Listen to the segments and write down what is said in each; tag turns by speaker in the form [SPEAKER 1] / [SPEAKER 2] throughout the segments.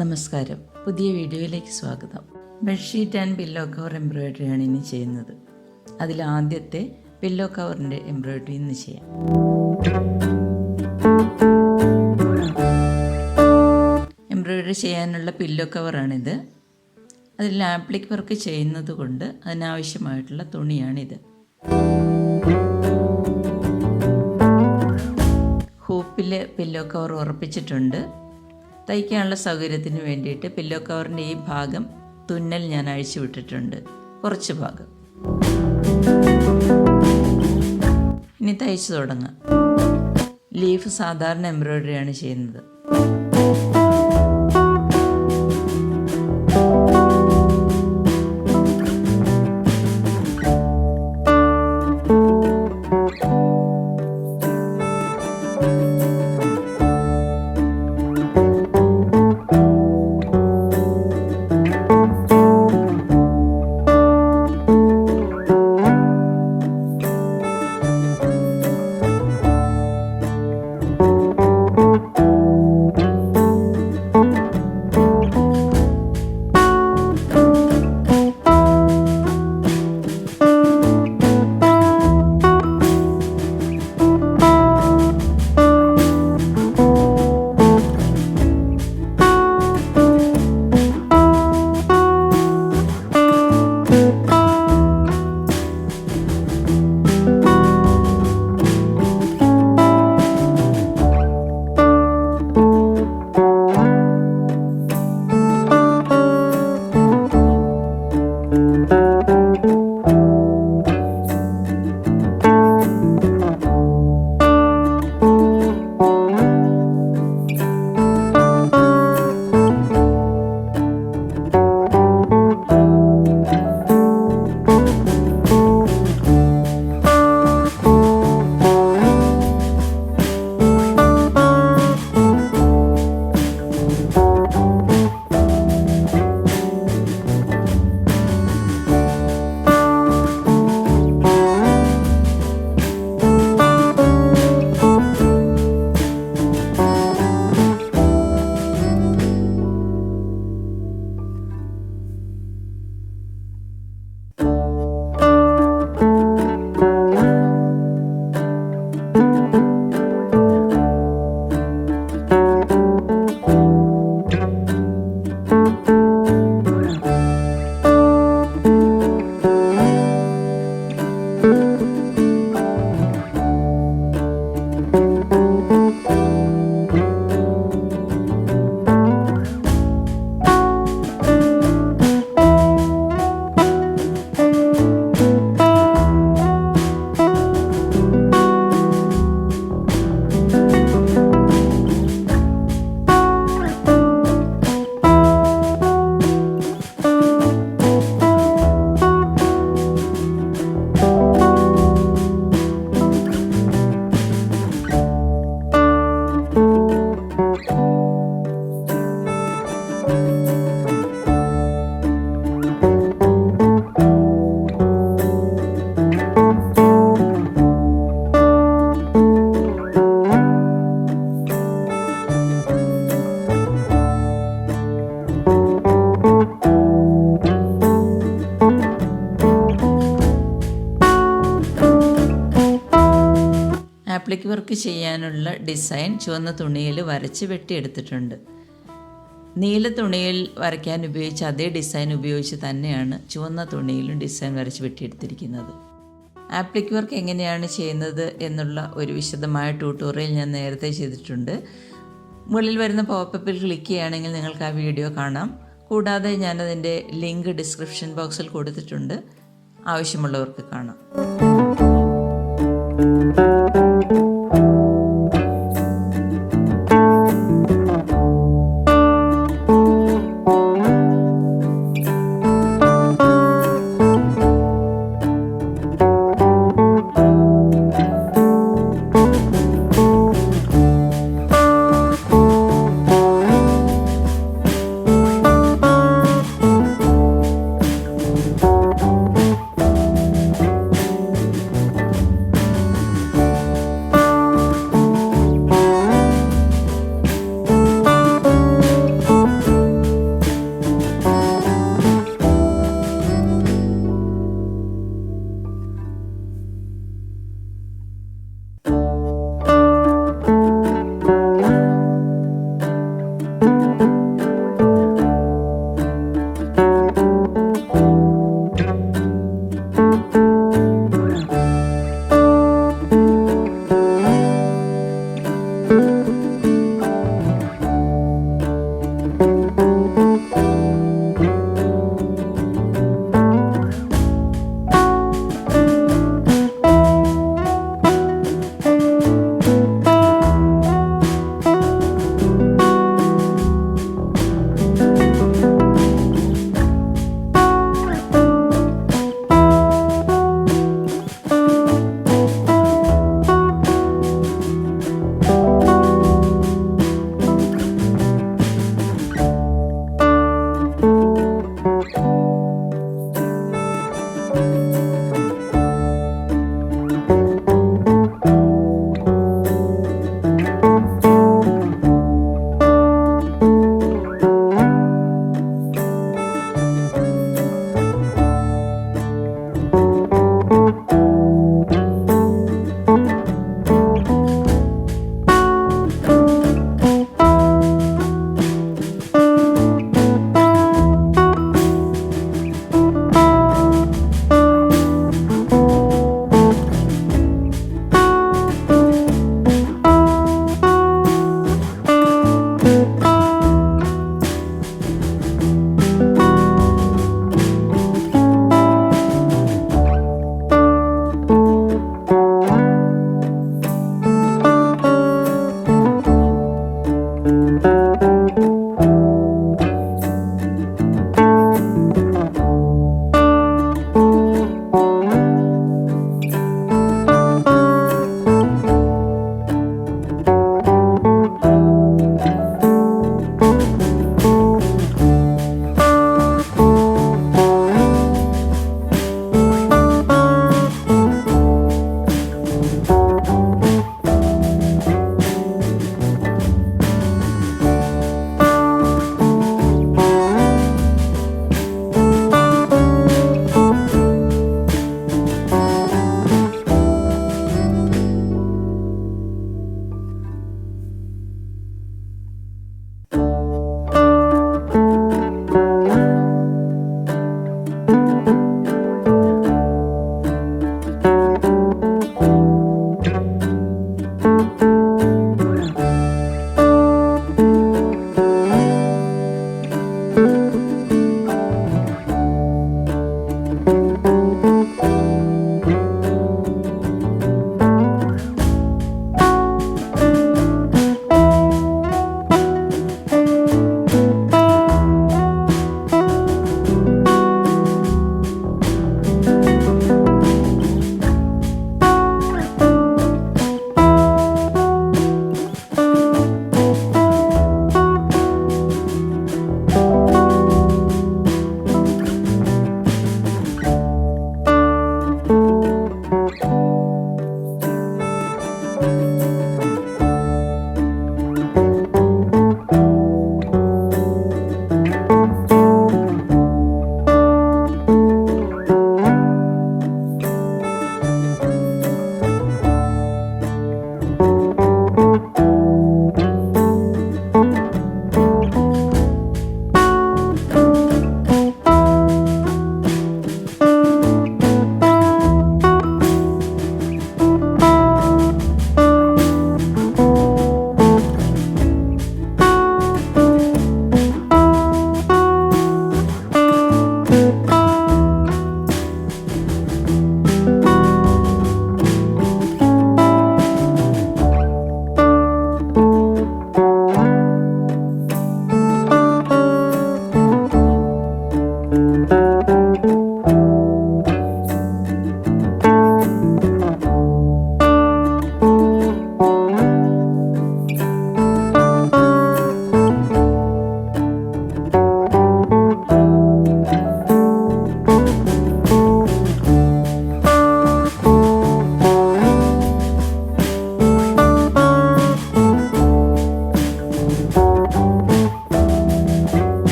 [SPEAKER 1] നമസ്കാരം. പുതിയ വീഡിയോയിലേക്ക് സ്വാഗതം. ബെഡ്ഷീറ്റ് ആൻഡ് പില്ലോ കവർ എംബ്രോയ്ഡറിയാണ് ഇനി ചെയ്യുന്നത്. അതിൽ ആദ്യത്തെ പില്ലോ കവറിൻ്റെ എംബ്രോയ്ഡറി ഇന്ന് ചെയ്യാം. എംബ്രോയ്ഡറി ചെയ്യാനുള്ള പില്ലോ കവറാണിത്. അതിൽ ആപ്ലിക് വർക്ക് ചെയ്യുന്നത് കൊണ്ട് അതിനാവശ്യമായിട്ടുള്ള തുണിയാണിത്. ഹൂപ്പിൽ പില്ലോ കവർ ഉറപ്പിച്ചിട്ടുണ്ട്. തയ്ക്കാനുള്ള സൗകര്യത്തിന് വേണ്ടിയിട്ട് പില്ലോ കവറിൻ്റെ ഈ ഭാഗം തുന്നൽ ഞാൻ അഴിച്ചു വിട്ടിട്ടുണ്ട്, കുറച്ച് ഭാഗം. ഇനി തയ്ച്ചു തുടങ്ങാം. ലീഫ് സാധാരണ എംബ്രോയ്ഡറിയാണ് ചെയ്യുന്നത്. ആപ്ലിക് വർക്ക് ചെയ്യാനുള്ള ഡിസൈൻ ചുവന്ന തുണിയിൽ വരച്ച് വെട്ടിയെടുത്തിട്ടുണ്ട്. നീല തുണിയിൽ വരയ്ക്കാൻ ഉപയോഗിച്ച അതേ ഡിസൈൻ ഉപയോഗിച്ച് തന്നെയാണ് ചുവന്ന തുണിയിലും ഡിസൈൻ വരച്ച് വെട്ടിയെടുത്തിരിക്കുന്നത്. ആപ്ലിക് വർക്ക് എങ്ങനെയാണ് ചെയ്യുന്നത് എന്നുള്ള ഒരു വിശദമായ ട്യൂട്ടോറിയൽ ഞാൻ നേരത്തെ ചെയ്തിട്ടുണ്ട്. മുകളിൽ വരുന്ന പോപ്പപ്പിൽ ക്ലിക്ക് ചെയ്യുകയാണെങ്കിൽ നിങ്ങൾക്ക് ആ വീഡിയോ കാണാം. കൂടാതെ ഞാനതിൻ്റെ ലിങ്ക് ഡിസ്ക്രിപ്ഷൻ ബോക്സിൽ കൊടുത്തിട്ടുണ്ട്, ആവശ്യമുള്ളവർക്ക് കാണാം.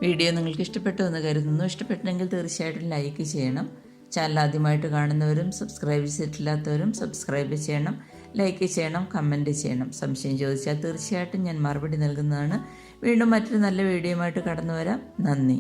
[SPEAKER 1] വീഡിയോ നിങ്ങൾക്ക് ഇഷ്ടപ്പെട്ടു എന്ന് കരുതുന്നു. ഇഷ്ടപ്പെട്ടെങ്കിൽ തീർച്ചയായിട്ടും ലൈക്ക് ചെയ്യണം. ചാനൽ ആദ്യമായിട്ട് കാണുന്നവരും സബ്സ്ക്രൈബ് ചെയ്തിട്ടില്ലാത്തവരും സബ്സ്ക്രൈബ് ചെയ്യണം, ലൈക്ക് ചെയ്യണം, കമൻറ്റ് ചെയ്യണം. സംശയം ചോദിച്ചാൽ തീർച്ചയായിട്ടും ഞാൻ മറുപടി നൽകുന്നതാണ്. വീണ്ടും മറ്റൊരു നല്ല വീഡിയോയുമായിട്ട് കടന്നു വരാം. നന്ദി.